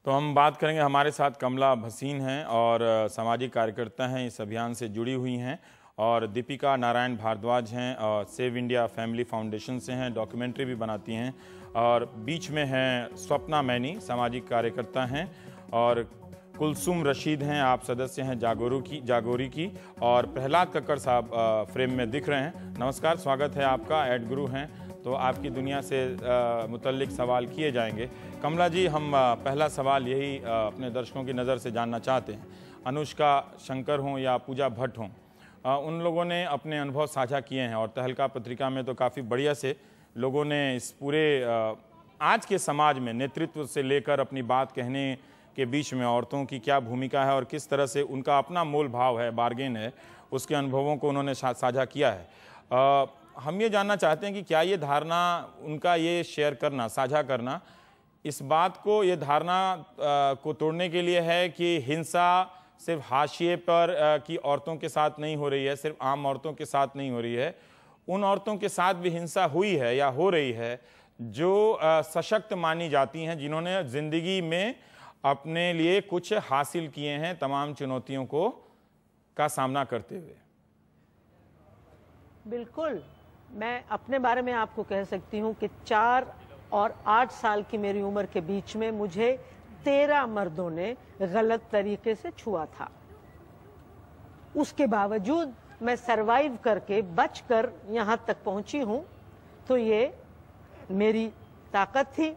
तो हम बात करेंगे, हमारे साथ कमला भसीन हैं और सामाजिक कार्यकर्ता हैं, इस अभियान से जुड़ी हुई हैं, और दीपिका नारायण भारद्वाज हैं और सेव इंडिया फैमिली फाउंडेशन से हैं, डॉक्यूमेंट्री भी बनाती हैं। और बीच में हैं स्वप्ना मैनी, सामाजिक कार्यकर्ता हैं, और कुलसुम रशीद हैं, आप सदस्य हैं जागोरी की, और प्रहलाद कक्कड़ साहब फ्रेम में दिख रहे हैं। नमस्कार, स्वागत है आपका। एड गुरु हैं तो आपकी दुनिया से मुतल्लिक सवाल किए जाएंगे। कमला जी, हम पहला सवाल यही अपने दर्शकों की नज़र से जानना चाहते हैं। अनुष्का शंकर हों या पूजा भट्ट हों, उन लोगों ने अपने अनुभव साझा किए हैं और तहलका पत्रिका में तो काफ़ी बढ़िया से लोगों ने इस पूरे आज के समाज में नेतृत्व से लेकर अपनी बात कहने के बीच में औरतों की क्या भूमिका है और किस तरह से उनका अपना मोल भाव है, बार्गेन है, उसके अनुभवों को उन्होंने साझा किया है। हम ये जानना चाहते हैं कि क्या ये धारणा उनका ये शेयर करना, साझा करना, इस बात को, ये धारणा को तोड़ने के लिए है कि हिंसा सिर्फ हाशिए पर की औरतों के साथ नहीं हो रही है, सिर्फ आम औरतों के साथ नहीं हो रही है, उन औरतों के साथ भी हिंसा हुई है या हो रही है जो सशक्त मानी जाती हैं, जिन्होंने ज़िंदगी में अपने लिए कुछ हासिल किए हैं तमाम चुनौतियों को का सामना करते हुए। बिल्कुल, मैं अपने बारे में आपको कह सकती हूँ कि 4 और 8 साल की मेरी उम्र के बीच में मुझे 13 मर्दों ने गलत तरीके से छुआ था। उसके बावजूद मैं सरवाइव करके बचकर यहाँ तक पहुँची हूँ, तो ये मेरी ताकत थी।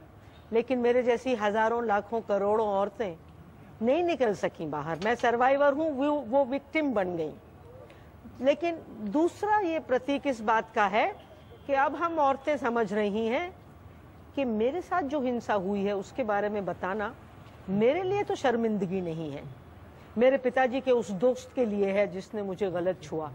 लेकिन मेरे जैसी हजारों लाखों करोड़ों औरतें नहीं निकल सकी बाहर। मैं सर्वाइवर हूँ, वो विक्टिम बन गई। लेकिन दूसरा ये प्रतीक इस बात का है कि अब हम औरतें समझ रही हैं कि मेरे साथ जो हिंसा हुई है उसके बारे में बताना मेरे लिए तो शर्मिंदगी नहीं है, मेरे पिताजी के उस दोस्त के लिए है जिसने मुझे गलत छुआ,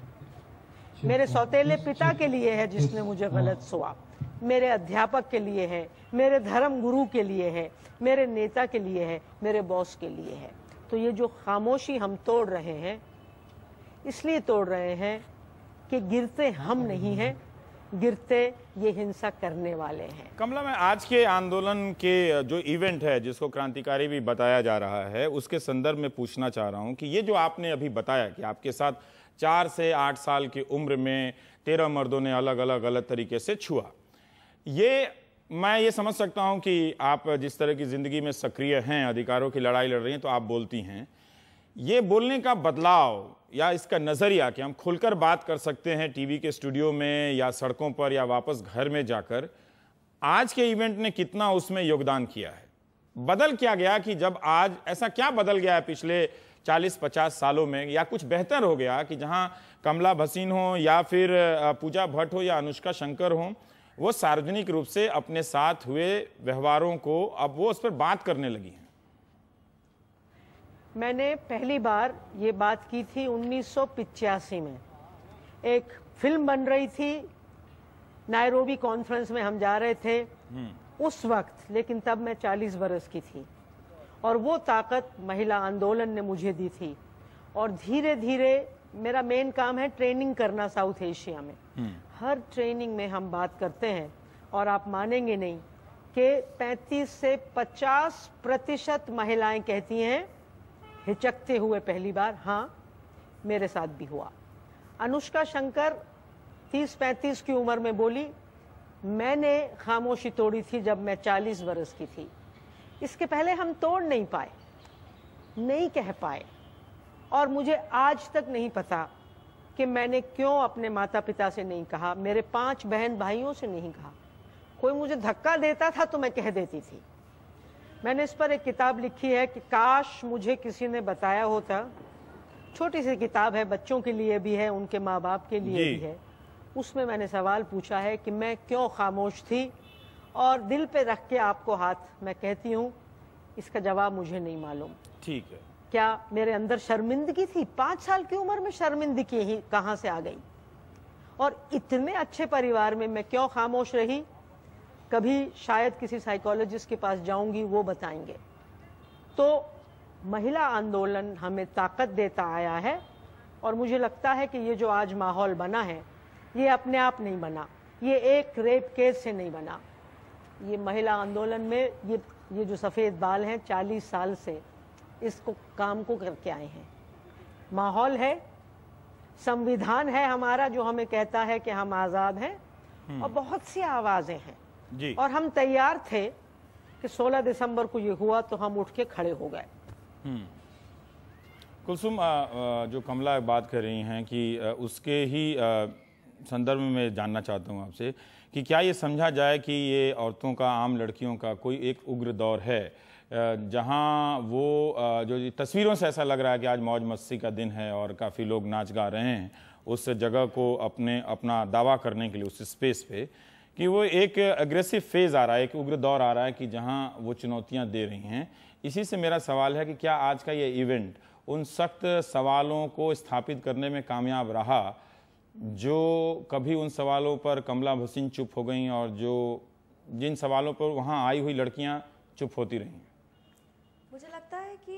मेरे सौतेले पिता के लिए है जिसने मुझे गलत छुआ, मेरे अध्यापक के लिए है, मेरे धर्म गुरु के लिए है, मेरे नेता के लिए है, मेरे बॉस के लिए है। तो ये जो खामोशी हम तोड़ रहे हैं, इसलिए तोड़ रहे हैं कि गिरते हम नहीं हैं, गिरते ये हिंसा करने वाले हैं। कमला, मैं आज के आंदोलन के जो इवेंट है, जिसको क्रांतिकारी भी बताया जा रहा है, उसके संदर्भ में पूछना चाह रहा हूं कि ये जो आपने अभी बताया कि आपके साथ 4 से 8 साल की उम्र में 13 मर्दों ने अलग अलग तरीके से छुआ, ये मैं ये समझ सकता हूं कि आप जिस तरह की ज़िंदगी में सक्रिय हैं, अधिकारों की लड़ाई लड़ रही हैं, तो आप बोलती हैं। ये बोलने का बदलाव या इसका नज़रिया कि हम खुलकर बात कर सकते हैं टीवी के स्टूडियो में या सड़कों पर या वापस घर में जाकर, आज के इवेंट ने कितना उसमें योगदान किया है? बदल क्या गया कि जब आज ऐसा क्या बदल गया है पिछले 40-50 सालों में, या कुछ बेहतर हो गया कि जहां कमला भसीन हो या फिर पूजा भट्ट हो या अनुष्का शंकर हो, वो सार्वजनिक रूप से अपने साथ हुए व्यवहारों को अब वो उस पर बात करने लगी हैं? मैंने पहली बार ये बात की थी 1985 में। एक फिल्म बन रही थी, नायरोबी कॉन्फ्रेंस में हम जा रहे थे उस वक्त, लेकिन तब मैं 40 बरस की थी और वो ताकत महिला आंदोलन ने मुझे दी थी। और धीरे धीरे मेरा मेन काम है ट्रेनिंग करना साउथ एशिया में। हर ट्रेनिंग में हम बात करते हैं और आप मानेंगे नहीं कि 35 से 50% महिलाएं कहती हैं हिचकते हुए पहली बार, हाँ मेरे साथ भी हुआ। अनुष्का शंकर 30-35 की उम्र में बोली, मैंने खामोशी तोड़ी थी जब मैं 40 बरस की थी। इसके पहले हम तोड़ नहीं पाए, नहीं कह पाए, और मुझे आज तक नहीं पता कि मैंने क्यों अपने माता पिता से नहीं कहा, मेरे 5 बहन भाइयों से नहीं कहा। कोई मुझे धक्का देता था तो मैं कह देती थी। मैंने इस पर एक किताब लिखी है कि काश मुझे किसी ने बताया होता। छोटी सी किताब है, बच्चों के लिए भी है, उनके माँ बाप के लिए भी है। उसमें मैंने सवाल पूछा है कि मैं क्यों खामोश थी, और दिल पे रख के आपको हाथ मैं कहती हूँ, इसका जवाब मुझे नहीं मालूम। ठीक है। क्या मेरे अंदर शर्मिंदगी थी? 5 साल की उम्र में शर्मिंदगी ही कहाँ से आ गई? और इतने अच्छे परिवार में मैं क्यों खामोश रही? कभी शायद किसी साइकोलॉजिस्ट के पास जाऊंगी, वो बताएंगे। तो महिला आंदोलन हमें ताकत देता आया है, और मुझे लगता है कि ये जो आज माहौल बना है, ये अपने आप नहीं बना, ये एक रेप केस से नहीं बना। ये महिला आंदोलन में ये ये जो सफ़ेद बाल हैं 40 साल से इसको काम को करके आए हैं। माहौल है, संविधान है हमारा जो हमें कहता है कि हम आज़ाद हैं, और बहुत सी आवाज़ें हैं जी। और हम तैयार थे कि 16 दिसंबर को ये हुआ तो हम उठ के खड़े हो गए। कुलसुम, जो कमला बात कर रही हैं कि उसके ही संदर्भ में मैं जानना चाहता हूं आपसे कि क्या ये समझा जाए कि ये औरतों का, आम लड़कियों का कोई एक उग्र दौर है जहां वो जो तस्वीरों से ऐसा लग रहा है कि आज मौज मस्ती का दिन है और काफ़ी लोग नाच गा रहे हैं उस जगह को अपना दावा करने के लिए उस स्पेस पे, कि वो एक एग्रेसिव फेज़ आ रहा है, एक उग्र दौर आ रहा है कि जहां वो चुनौतियां दे रही हैं। इसी से मेरा सवाल है कि क्या आज का ये इवेंट उन सख्त सवालों को स्थापित करने में कामयाब रहा जो कभी उन सवालों पर कमला भसीन चुप हो गई और जो जिन सवालों पर वहां आई हुई लड़कियां चुप होती रहीं? मुझे लगता है कि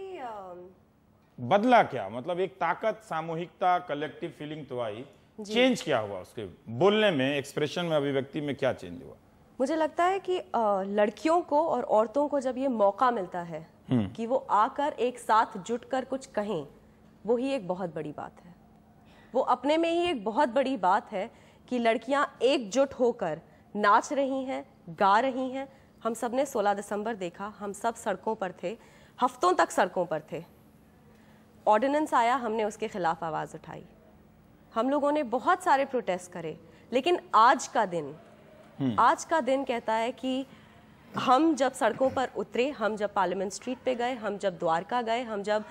बदला क्या, मतलब एक ताकत, सामूहिकता, कलेक्टिव फीलिंग तो आई, चेंज क्या हुआ उसके बोलने में, एक्सप्रेशन में, अभिव्यक्ति में क्या चेंज हुआ? मुझे लगता है कि लड़कियों को और औरतों को जब ये मौका मिलता है कि वो आकर एक साथ जुटकर कुछ कहें, वो ही एक बहुत बड़ी बात है। वो अपने में ही एक बहुत बड़ी बात है कि लड़कियां एकजुट होकर नाच रही हैं, गा रही हैं। हम सब ने 16 दिसंबर देखा, हम सब सड़कों पर थे, हफ्तों तक सड़कों पर थे। ऑर्डिनेंस आया, हमने उसके खिलाफ आवाज़ उठाई, हम लोगों ने बहुत सारे प्रोटेस्ट करे, लेकिन आज का दिन कहता है कि हम जब सड़कों पर उतरे, हम जब पार्लियामेंट स्ट्रीट पे गए, हम जब द्वारका गए, हम जब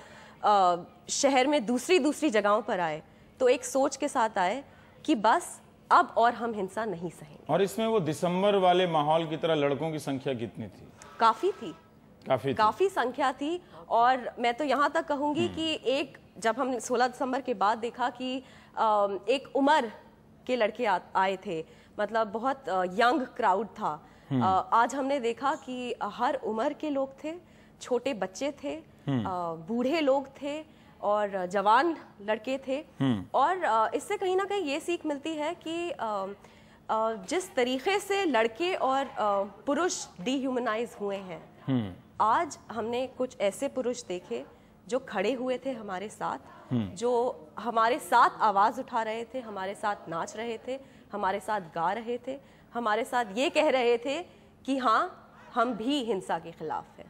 शहर में दूसरी जगहों पर आए, तो एक सोच के साथ आए कि बस अब और हम हिंसा नहीं सहेंगे। और इसमें वो दिसंबर वाले माहौल की तरह लड़कों की संख्या कितनी थी? काफी संख्या थी। और मैं तो यहाँ तक कहूंगी कि जब हमने 16 दिसंबर के बाद देखा कि एक उम्र के लड़के आए थे, मतलब बहुत यंग क्राउड था। आज हमने देखा कि हर उम्र के लोग थे, छोटे बच्चे थे, बूढ़े लोग थे और जवान लड़के थे। और इससे कहीं ना कहीं ये सीख मिलती है कि जिस तरीके से लड़के और पुरुष डिह्यूमनाइज हुए हैं, आज हमने कुछ ऐसे पुरुष देखे जो खड़े हुए थे हमारे साथ, जो हमारे साथ आवाज़ उठा रहे थे, हमारे साथ नाच रहे थे, हमारे साथ गा रहे थे, हमारे साथ ये कह रहे थे कि हाँ, हम भी हिंसा के खिलाफ हैं।